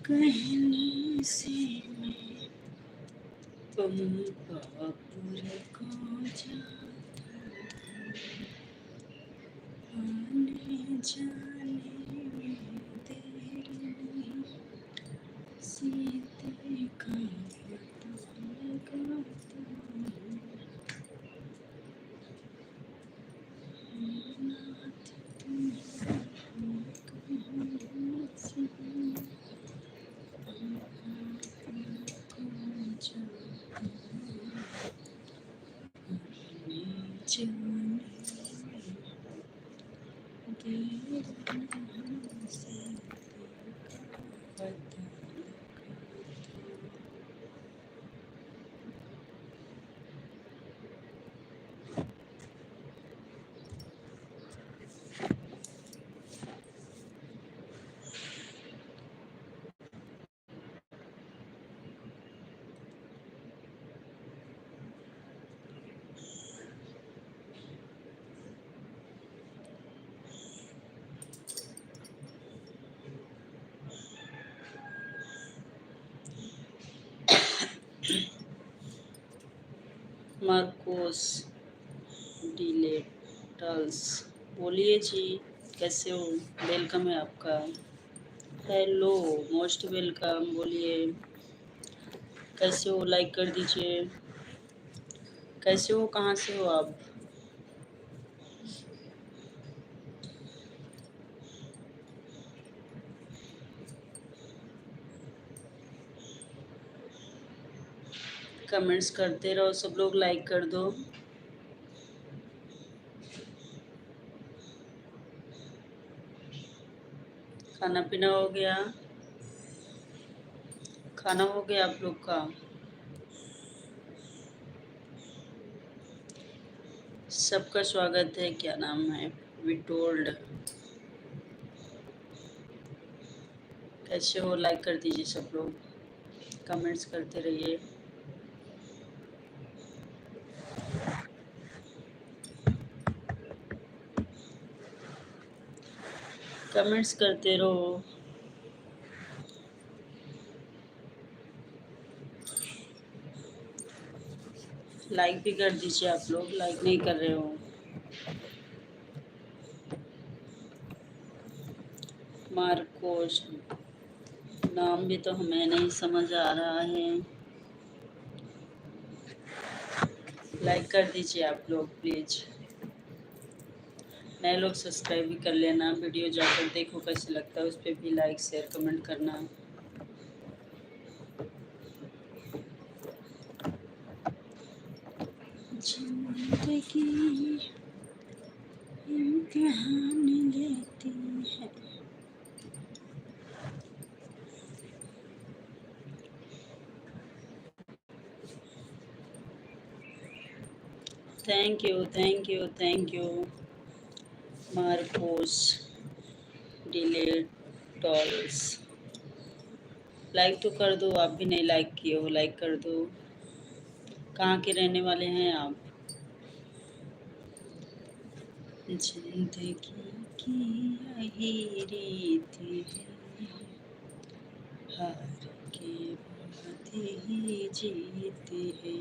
कहने से मैं तुम पापुर को जाता आने जाने में देरी नहीं सीते का पता लगाता हूँ नाथ तुम कहने से मैं तुम पापुर को जाता आने जाने देरी नहीं सीते का पता मार्कोस डिलेटल्स बोलिए जी, कैसे हो? वेलकम है आपका। Hello, most welcome. बोलिए कैसे हो? लाइक कर दीजिए। कैसे हो? कहाँ से हो आप? कमेंट्स करते रहो, सब लोग लाइक कर दो। खाना पीना हो गया? खाना हो गया आप लोग का? सबका स्वागत है। क्या नाम है? विटोल्ड। कैसे हो? लाइक कर दीजिए सब लोग, कमेंट्स करते रहिए। कमेंट्स करते रहो। लाइक भी कर दीजिए। आप लोग लाइक नहीं कर रहे हो। मार्कोस नाम भी तो हमें नहीं समझ आ रहा है। लाइक कर दीजिए आप लोग प्लीज। नए लोग सब्सक्राइब भी कर लेना। वीडियो जाकर देखो कैसे लगता है, उस पर भी लाइक शेयर कमेंट करना। जिंदगी इम्तिहान लेती है। Thank you, thank you, thank you. मार्कोस डिलेटल्स लाइक तो कर दो। आप भी नहीं लाइक किए हो, लाइक कर दो। कहाँ के रहने वाले हैं आप? जिंदगी की यही रीत है, हार के बाद ही जीत है।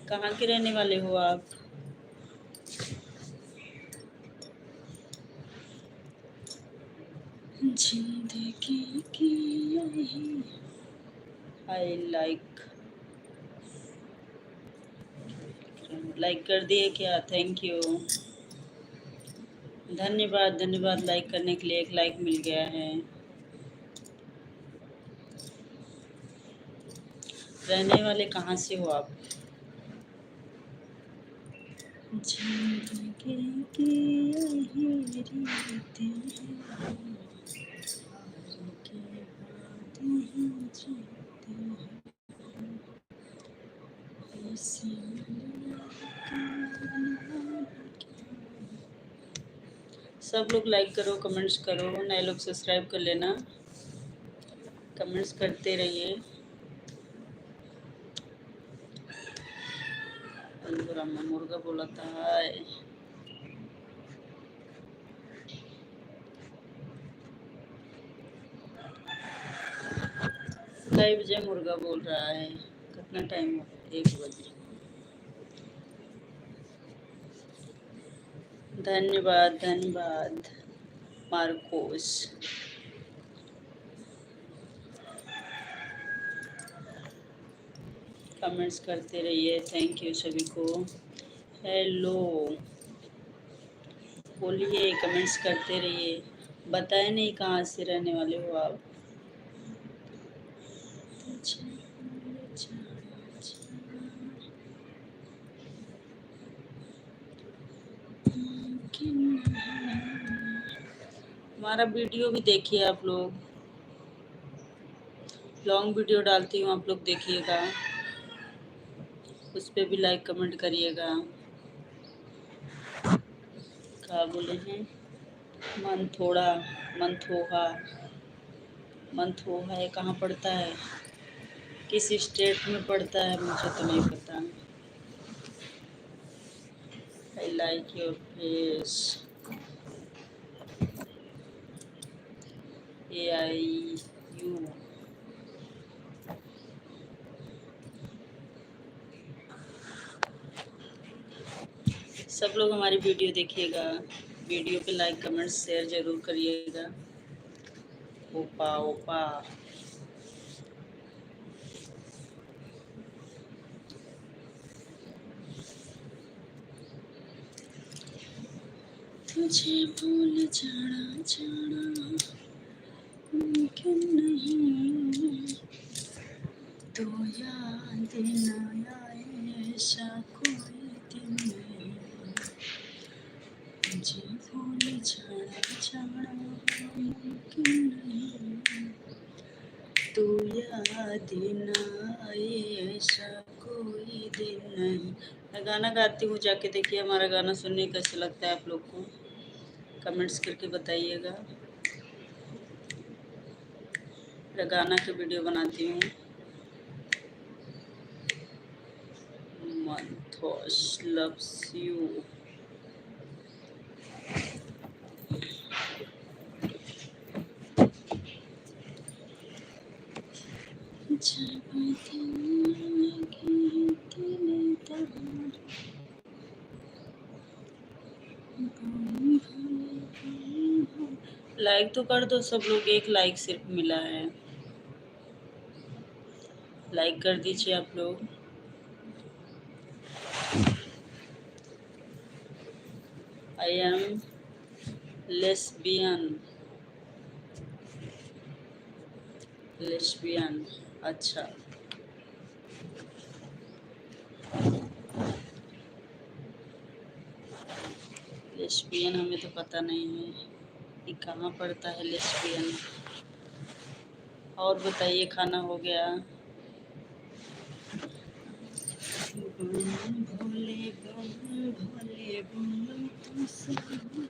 कहाँ के रहने वाले हो आप? जिंदगी की यही आई लाइक कर दिए क्या? थैंक यू, धन्यवाद धन्यवाद। लाइक करने के लिए एक लाइक मिल गया है। रहने वाले कहाँ से हो आप? जिंदगी की यही रीत है, हार के बाद ही जीते हैं। ऐसी सब लोग लाइक करो, कमेंट्स करो। नए लोग सब्सक्राइब कर लेना, कमेंट्स करते रहिए। ब्रह्मा मुर्गा बोला था हाय। कई बजे मुर्गा बोल रहा है? कितना टाइम हो? 1 बजे। धन्यवाद धन्यवाद मार्कोस। कमेंट्स करते रहिए। थैंक यू सभी को। हेलो, बोलिए, कमेंट्स करते रहिए। बताए नहीं कहाँ से रहने वाले हो आप? हमारा वीडियो भी देखिए आप लोग। लॉन्ग वीडियो डालती हूँ, आप लोग देखिएगा। उस पर भी लाइक कमेंट करिएगा। क्या बोले हैं? मंथोड़ा, मंथोहा, मंथोहा है कहाँ पड़ता है? किस स्टेट में पड़ता है मुझे तो नहीं पता। I like your face. AIU। सब लोग हमारी वीडियो देखिएगा। वीडियो पे लाइक कमेंट शेयर जरूर करिएगा। ओपा ओपा। तुझे भूल जाना जाना मुमकिन नहीं, तो याद न आए ऐसा कोई दिन नहीं। तुझे भूल जाना जाना मुमकिन नहीं, तो याद न आए ऐसा कोई दिन नहीं। मैं गाना गाती हूँ, जाके देखिए हमारा गाना सुनने कैसे लगता है आप लोग को। कमेंट्स करके बताइएगा। मेरा गाना की वीडियो बनाती हूँ। मंथोस लव्स यू। जब दिल लगे दिलदार, लाइक तो कर दो सब लोग। एक लाइक सिर्फ मिला है। लाइक कर दीजिए आप लोग। I am lesbian. लेस्बियन, अच्छा। लेस्बियन हमें तो पता नहीं है कि कहाँ पड़ता है लेस्बियन। और बताइए, खाना हो गया? भोले बम, भोले बम तुझसे भोले बम,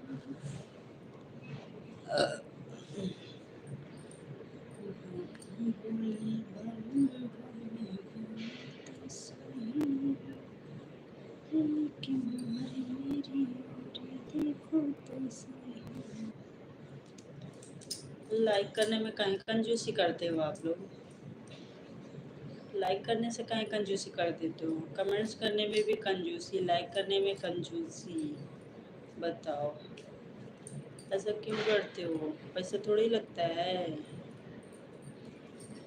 भोले बम तुझसे कि मारे मेरी ओर देखो तो सही। लाइक करने में कहीं कंजूसी करते हो आप लोग? लाइक करने से कहीं कंजूसी कर देते हो? कमेंट्स करने में भी कंजूसी, लाइक करने में कंजूसी। बताओ, ऐसा क्यों करते हो? पैसा थोड़ी लगता है।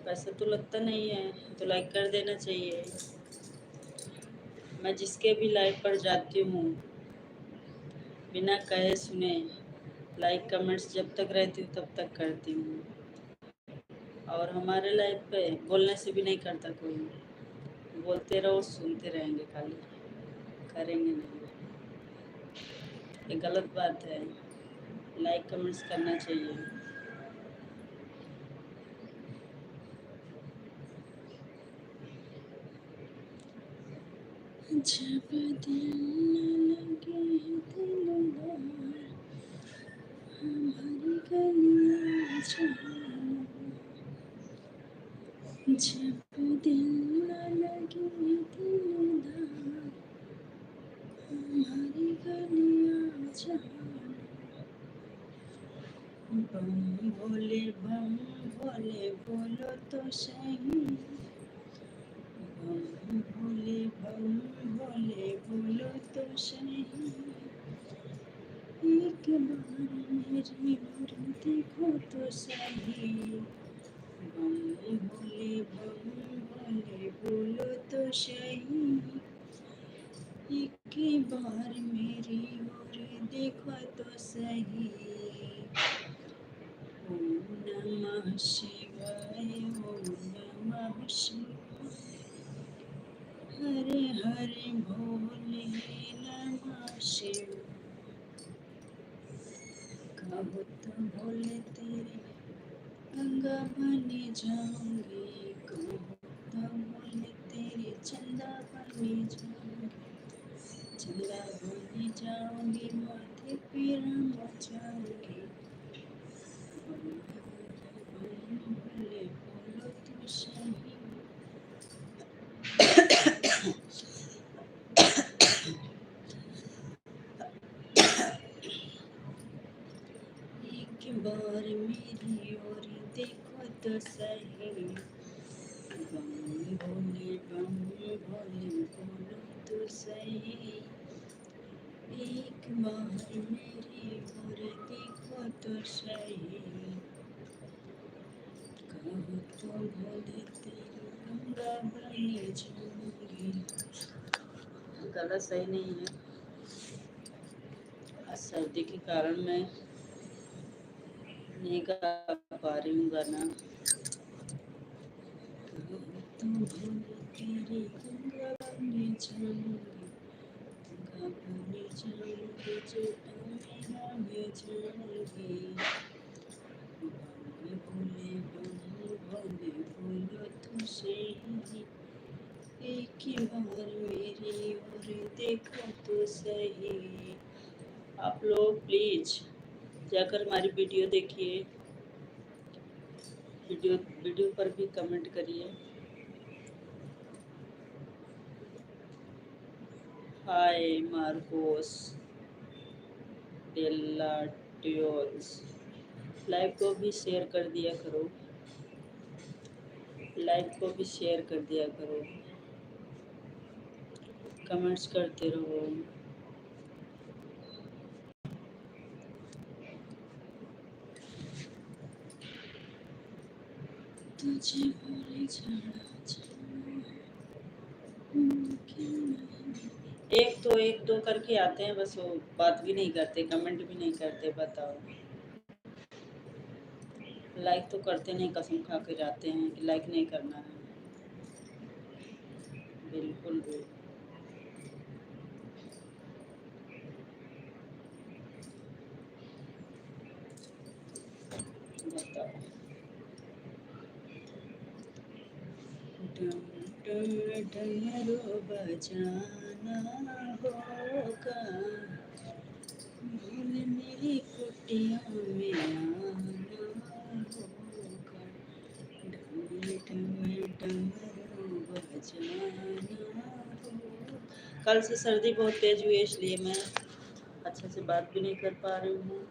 पैसा तो लगता नहीं है, तो लाइक कर देना चाहिए। मैं जिसके भी लाइव पर जाती हूँ, बिना कहे सुने लाइक कमेंट्स जब तक रहती हूँ तब तक करती हूँ। और हमारे लाइफ पे बोलने से भी नहीं करता कोई। बोलते रहो, सुनते रहेंगे खाली, करेंगे नहीं। ये गलत बात है। लाइक कमेंट्स करना चाहिए। जब दिल न लगे दिलदार, हमारी गलियां जहाँ। जब दिल न लगे दिलदार, हमारी गलियां जहाँ। बम भोले बोलो तो सही। बम भोले बोलो तो सही। एक बार मेरी ओर देखो तो सही। बम भोले बोलो तो सही। एक बार मेरी ओर देखो तो सही। ओम नमः शिवाय, ओम नमः शिवाय। हरे हरे भोले नमः शिवाय। कहो तो भोले तेरे गंगा बन जाऊंगी। कहो तो भोले तेरे चंदा बन जाऊंगी। चंदा बन जाऊंगी, माथे पे राम जाऊंगी। भोले बोलो तो सही। एक बार मेरी ओर देखो तो सही। बम भोले बोलो तो सही। एक बार मेरी ओर देखो तो सही। कहो तो भोले तेरी गंगा बन जाऊंगी। गला सही नहीं है, आज सर्दी के कारण मैं नहीं गा पा रही हूँ गाना। कहो तो भोले तेरी गंगा बन जाऊंगी। गंगा बन जाऊंगी, जटा में रह जाऊंगी। बम भोले बोलो तो सही। एक बार मेरी ओर देखो तो सही। आप लोग प्लीज जाकर हमारी वीडियो देखिए। वीडियो पर भी कमेंट करिए। हाय मार्कोस डेला टियोल्स, लाइव को भी शेयर कर दिया करो। लाइव को भी शेयर कर दिया करो। कमेंट्स करते रहो। तुझे भूल जाना एक दो करके आते हैं बस, वो बात भी नहीं करते, कमेंट भी नहीं करते। बताओ, लाइक तो करते नहीं, कसम खा के जाते हैं कि लाइक नहीं करना है। बिल्कुल भी। बताओ। डम डम डमरू बजाना होगा, भूल मेरी कुटिया में आना होगा। डम डम डमरू बजाना होगा। कल से सर्दी बहुत तेज हुई है, इसलिए मैं अच्छे से बात भी नहीं कर पा रही हूँ,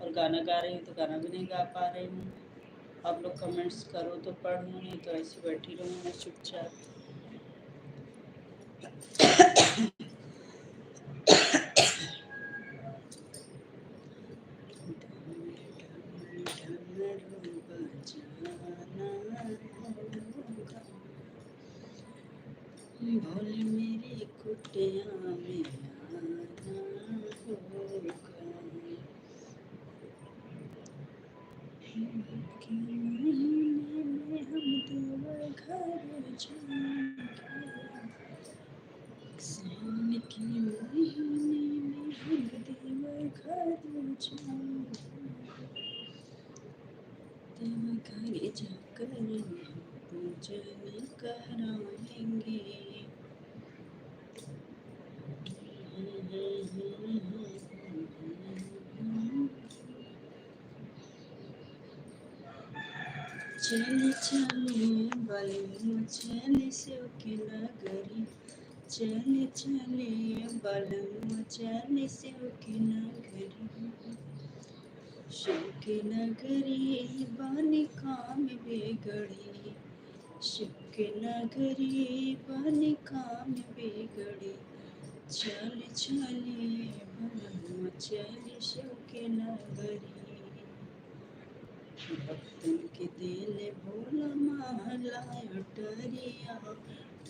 और गाना गा रही हूँ तो गाना भी नहीं गा पा रही हूँ। आप लोग कमेंट्स करो तो पढ़ लूँ, नहीं तो ऐसे बैठी रहूँ मैं चुपचाप। भोले मेरी कुटिया में आना होगा। के महीने में हम देवघर जाएंगे। सावन के महीने में हम देवघर जाएंगे। देवघर जाकर हम पूजन कराएंगे। चले चले बलमु चले शिव की नगरी। चले चले बलमु चले शिव की नगरी। शिव की नगरी बानी काम बिगड़ी, शिव की नगरी बानी काम बिगड़ी, चल चलिए बलम चली शिव की नगरी। भक्तन के दिल भोला महला अटरिया,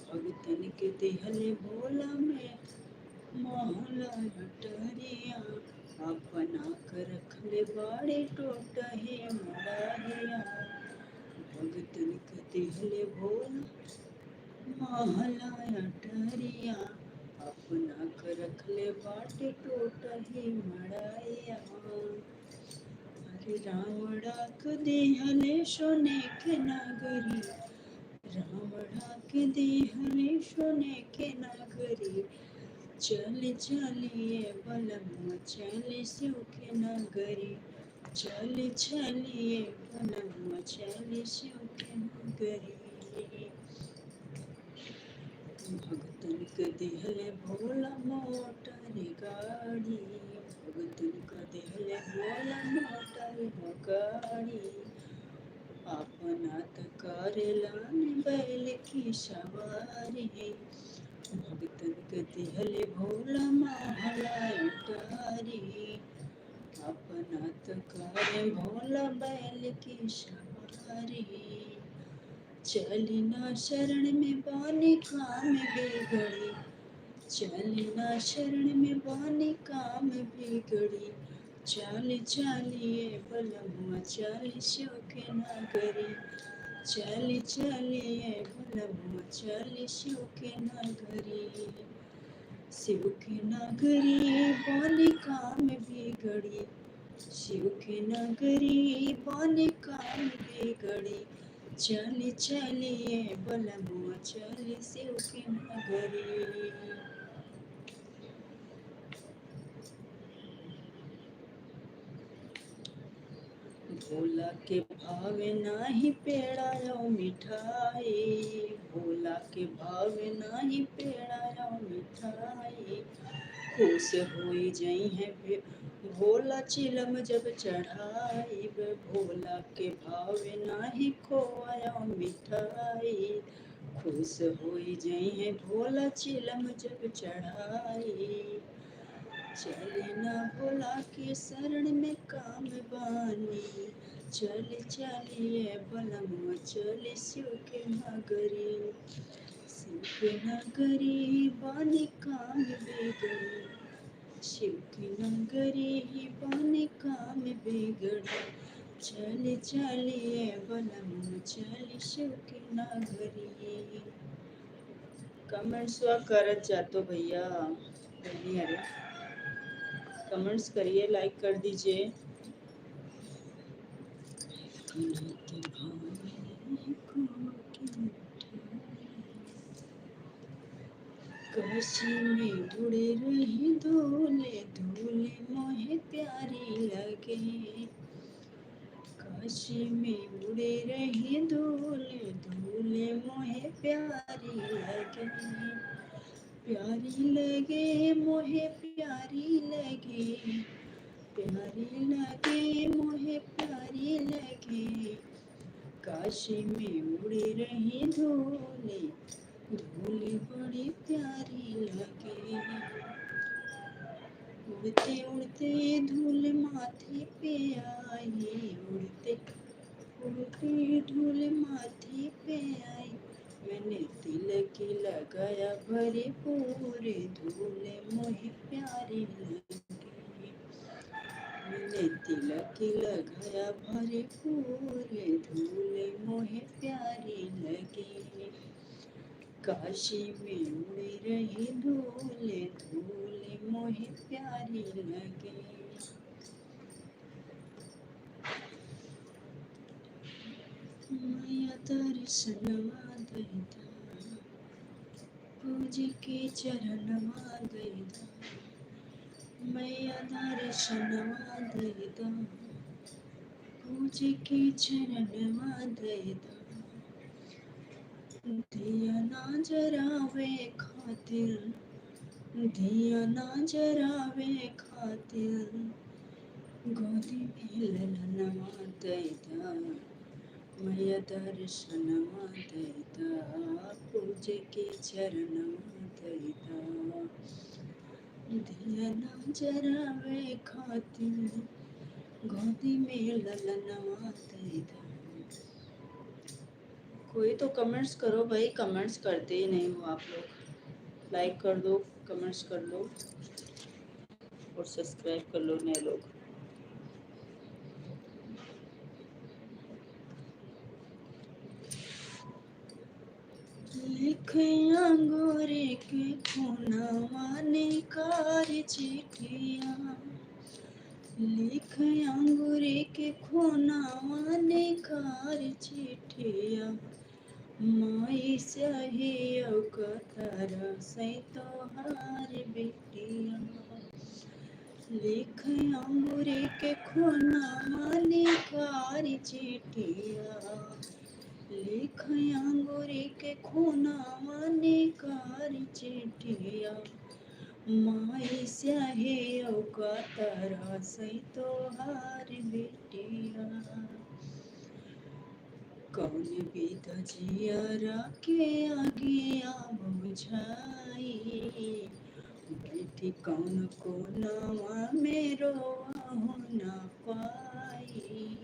भक्तन के दिल भोला में महला अटरिया, अपना कर रखले बाड़े टोटहे मड़ारिया। भक्तन के दिल भोला महला अटरिया, अपना कर रखले बाटे टोटहे मड़ारिया। राम डाक दिहले सोने के नगरी, राम डाक दिहले सोने के नगरी, चल चलिए बलम चली शिव के नगरी, चल चलिए बलम चली शिव के नगरी। भगतन के दिहले भोला मोटर गाड़ी, भगतन का दिहले भोला मोटर गाड़ी, अपना करेलान बैल की सवारी। भगतन के दिहले भोला महला अटारी, अपना करे भोला बैल की सवारी। चली ना शरण में बानी काम बिगड़ी, चली ना शरण में बानी काम बिगड़ी, चल चलिए बलमुआ चली शिव के नगरी, चल चलिए बलमुआ चली शिव के नगरी। शिव के नगरी बानी काम बिगड़ी, शिव के नगरी बानी काम बिगड़ी, चली चलिए बलमुआ चली शिव की नगरी। भोला के भावे नाही पेड़ा और मिठाई, भोला के भावे नाही पेड़ा और मिठाई, खुश होई जई है भोला चिलम जब चढ़ाई। भोला के भावे नाही खोआ और मिठाई, खुश होई जई है भोला चिलम जब चढ़ाई। चले ना भोला के शरण में काम बानी, चल चलिए बलमुआ चले शिव के नगरी, शिव के नगरी बानी काम बिगड़ी, शिव की नगरी बानी काम बिगड़ी, चल चलिए बलमुआ चले शिव के नगरी। कमेंट्स करत जातो भैया, अरे कमेंट्स करिए, लाइक कर दीजिए। काशी में उड़े रही धूले धूले मोहे प्यारी लगे, काशी में उड़े रही धूले धूले मोहे प्यारी लगे, प्यारी लगे मोहे प्यारी लगे, प्यारी लगे मोहे प्यारी लगे, काशी में उड़े रही धूले धूले बड़ी प्यारी लगे। उड़ते उड़ते धूल माथे पे आई, उड़ते उड़ते धूल माथे पे आई, मैंने तिलक लगाया भरे पूरे धूले मोहे प्यारी लगे, मैंने तिलक लगाया भरे पूरे धूले मोहे प्यारी लगे, काशी में उड़े रही धूले धूले मोहे प्यारी लगे। मैया दर्शनवा दैदा, पूज के चरणवा दैदा, मैया दर्शनवा दैदा, पूज के चरणवा दैदा, दिया ना जरावे खातिर, दिया ना जरावे खातिर, गोदी में ललनवा दैदा मैया दर्शनवा दैदा पूजे के चरणवा दैदा धियना जरावे खातिर गोदी में ललनवा दैदा। कोई तो कमेंट्स करो भाई, कमेंट्स करते ही नहीं हो आप लोग। लाइक कर दो, कमेंट्स कर लो और सब्सक्राइब कर लो नए लोग। लिखिया गोरे के खूनवा निकार चिट्ठिया लिखिया गोरे के खूनवा निकार चिट्ठिया माई सहियो कतरा से तोहार बेटिया लिख अंगूरी के खूनवा निकार चिट्ठिया लिख अंगूरी के खूनवा निकार चिट्ठिया माई सहियो कतरा से तोहार बेटिया कौन विध जियरा के आगिया बुझाई बैठी कौन कोनवा में रोआ ना पाई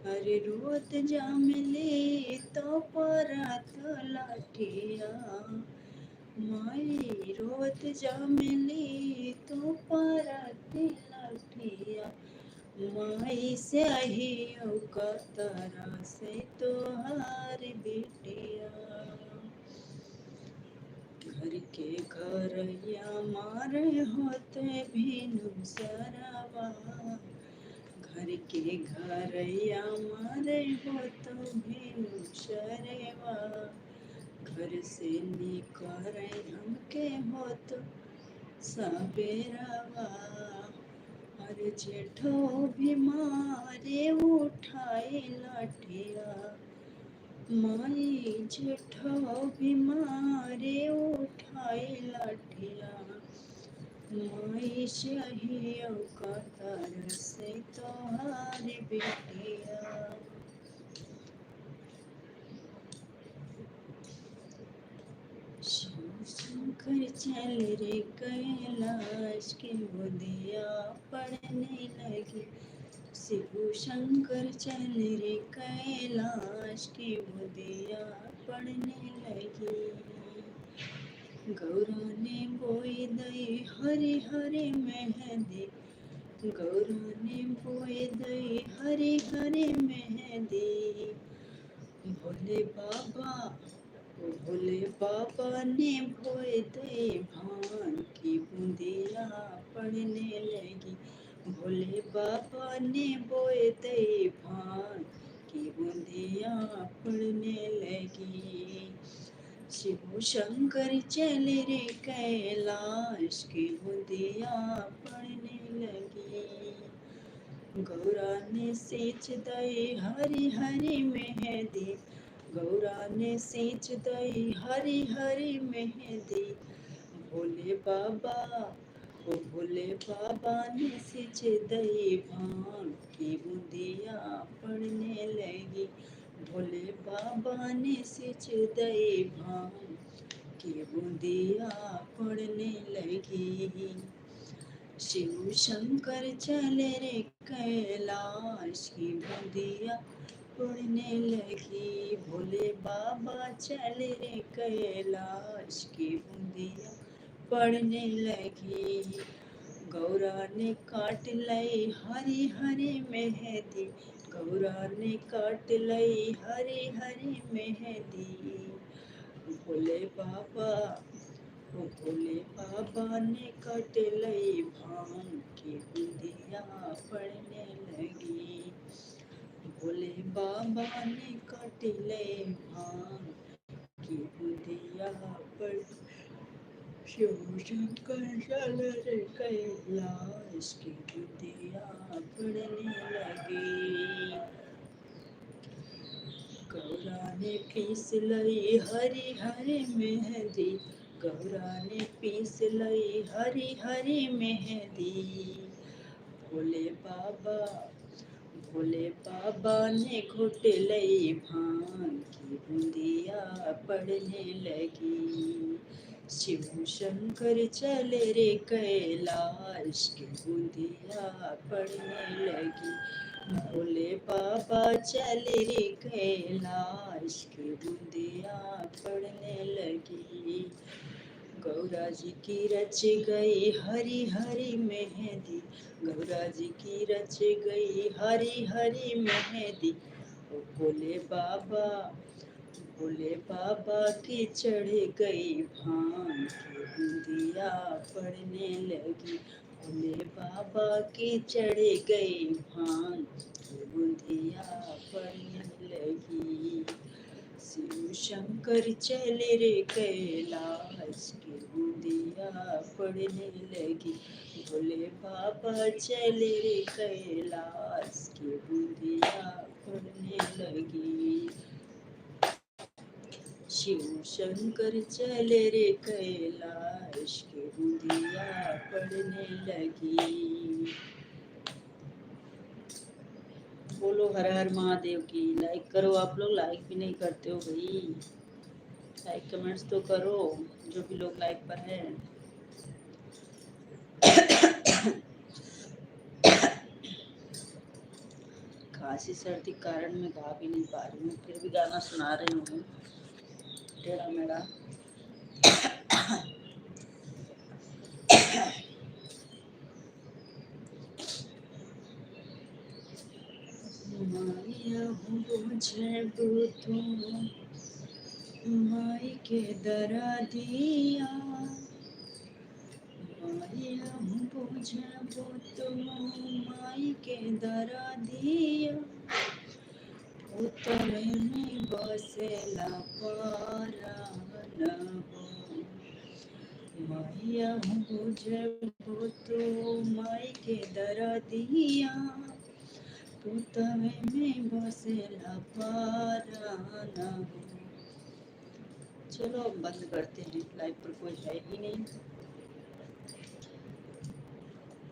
अरे रोत जामले तो परात लाठिया माई रोत जामले तो परात लाठिया माई सहियो कतरा से तोहार बेटिया घर के घरैया मारे होते भेनु सरवा घर के घरैया मारे होत भेनु सरवा घर से निकरे हमके होत सबेरवा अरे जेठो भी मारे उठाए लाठिया माई जेठो भी मारे उठाए लाठिया माई सहियो कतर से तोहार बेटिया शिव शंकर चल रे कैलाश के गोदिया पड़ने लगी शिव शंकर चल रे कैलाश की गोदिया पड़ने लगी गौरा ने बोई दई हरे हरे मेहंदी गौरा ने बोई दई हरे हरे मेहंदी भोले बाबा भोले बाबा ने बोए दई भान की बूंदिया पड़ने लगी भोले बाबा ने बोए दई भान की बूंदिया पड़ने लगी शिव शंकर चले रे कैलाश की बूंदिया पड़ने लगी गौरा ने सींच दई हरी हरी मेहंदी गौरा ने सींच दई हरी हरी मेहंदी भोले बाबा ओ भोले बाबा ने सींच दई भांग की बूंदिया पड़ने लगी भोले बाबा ने सींच दई भांग की बूंदिया पड़ने लगी शिव शंकर चले रे कैलाश की बूंदिया पड़ने लगी भोले बाबा चले रे कैलाश की बूंदिया पड़ने लगी गौरा ने काट लई हरी हरी मेहंदी गौरा ने काट लई हरी हरी मेहंदी भोले बाबा ओ भोले बाबा ने काट लई भांग की बूंदिया पड़ने लगी भोले बाबा ने काट लई भांग की बूंदिया पड़ शिव शंकर चल रे कैलाश की बूंदिया पड़ने लगी गौरा ने पीस लई हरी हरी मेहंदी गौरा ने पीस लई हरी हरी मेहंदी भोले बाबा, भोले बाबा ने घुट लई भांग की बूंदिया पड़ने लगी। शिव शंकर चले रे कैलाश की बूंदिया पड़ने लगी। भोले बाबा चले रे कैलाश की बूंदिया पड़ने लगी। गौरा जी की रच गई हरी हरी मेहंदी, गौरा जी की रच गई हरी हरी मेहंदी। ओ भोले बाबा, भोले बाबा की चढ़ गई भांग की बूंदिया पड़ने लगी। भोले बाबा की चढ़ गई भांग की बूंदिया पड़ने लगी। शिव शंकर चले रे कैलाश की बूंदिया पड़ने लगी। भोले बाबा चले रे कैलाश की बूंदिया पड़ने लगी। शिव शंकर चले रे कैलाश की बूंदिया पड़ने लगी। बोलो हर हर महादेव की। लाइक करो, आप लोग लाइक भी नहीं करते हो भाई। लाइक कमेंट्स तो करो, जो भी लोग लाइक पर है। खांसी सर्दी के कारण मैं गा भी नहीं पा रही हूँ, फिर भी गाना सुना रही हूँ टेढ़ा मेढ़ा। माया बुझे बुतू माई के दरा दिया, माया बुझे बुतू माई के दरा दिया। उतरे में बसेला परान हो, माया बुझे बुतू माई के दरा दिया। पुतवे में बसेला परान हो। चलो अब बंद करते हैं, लाइव पर कोई है ही नहीं।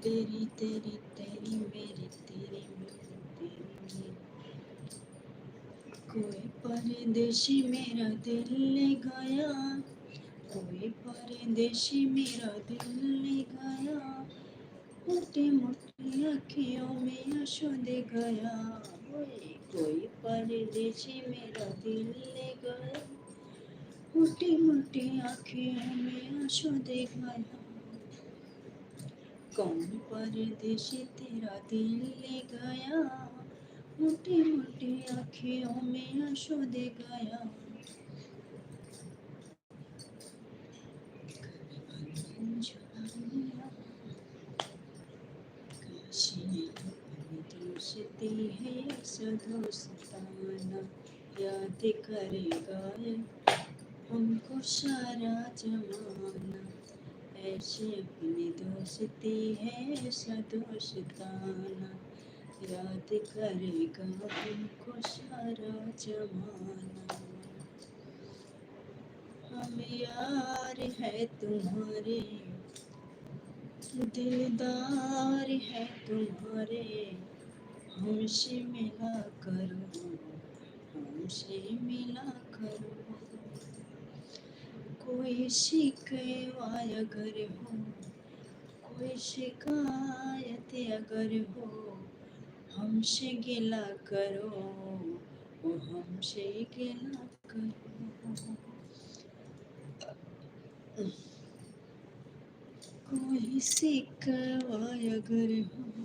तेरी तेरी तेरी मेरी तेरी मेरी तेरी मेरी। कोई परदेशी मेरा दिल ले गया, कोई परदेशी मेरा दिल ले गया। मोटी मोटी अखियों में आंसू दे गया। कोई परदेशी मेरा दिल ले गया, मोटी मोटी आँखियों में आंसू दे गया। कौन परदेशी तेरा दिल ले गया, मोटी मोटी आँखियों में आंसू दे गया। दोस्ती है सदोस्ताना, याद करेगा हमको सारा जमाना। ऐसे अपनी दोस्ती है सदोस्ताना, याद करेगा हमको सारा जमाना। हम यार है तुम्हारे, दिलदार है तुम्हारे। हमसे मिला करो, हमसे मिला करो। कोई शिकवा अगर हो, कोई शिकायत अगर हो, हमसे गिला करो, वो हमसे गिला करो। कोई शिकवा अगर हो,